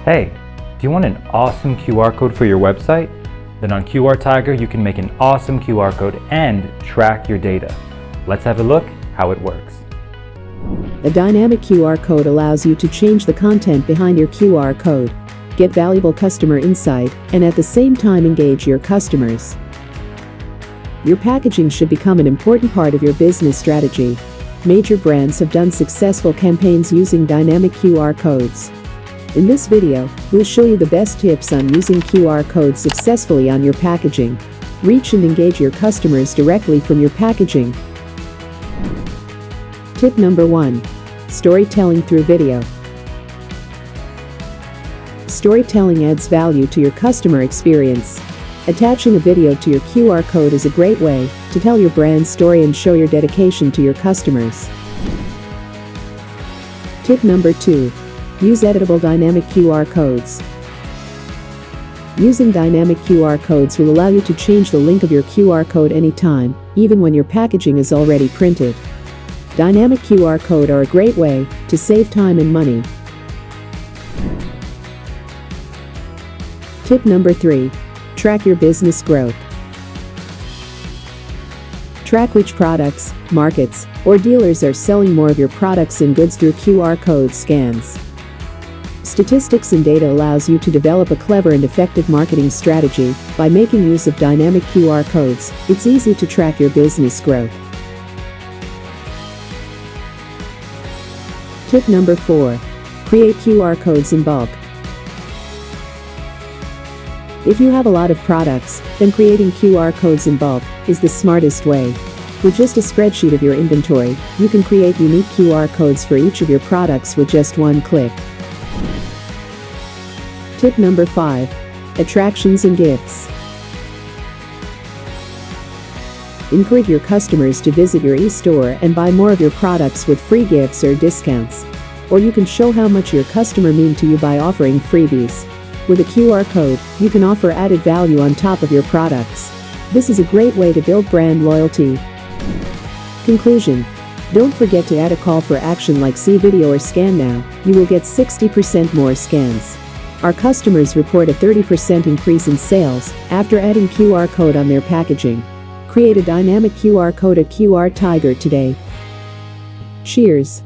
Hey, do you want an awesome QR code for your website? Then on QR Tiger, you can make an awesome QR code and track your data. Let's have a look how it works. A dynamic QR code allows you to change the content behind your QR code, get valuable customer insight, and at the same time engage your customers. Your packaging should become an important part of your business strategy. Major brands have done successful campaigns using dynamic QR codes. In this video, we'll show you the best tips on using QR codes successfully on your packaging. Reach and engage your customers directly from your packaging. Tip number 1. Storytelling through video. Storytelling adds value to your customer experience. Attaching a video to your QR code is a great way to tell your brand story and show your dedication to your customers. Tip number 2. Use editable dynamic QR codes. Using dynamic QR codes will allow you to change the link of your QR code anytime, even when your packaging is already printed. Dynamic QR code are a great way to save time and money. Tip number 3. Track your business growth. Track which products, markets, or dealers are selling more of your products and goods through QR code scans. Statistics and data allows you to develop a clever and effective marketing strategy. By making use of dynamic QR codes, it's easy to track your business growth. Tip number 4. Create QR codes in bulk. If you have a lot of products, then creating QR codes in bulk is the smartest way. With just a spreadsheet of your inventory, you can create unique QR codes for each of your products with just one click. Tip number 5. Attractions and gifts. Encourage your customers to visit your e-store and buy more of your products with free gifts or discounts. Or you can show how much your customer mean to you by offering freebies. With a QR code, you can offer added value on top of your products. This is a great way to build brand loyalty. Conclusion. Don't forget to add a call for action like see video or scan now. You will get 60% more scans. Our customers report a 30% increase in sales after adding QR code on their packaging. Create a dynamic QR code at QR Tiger today. Cheers!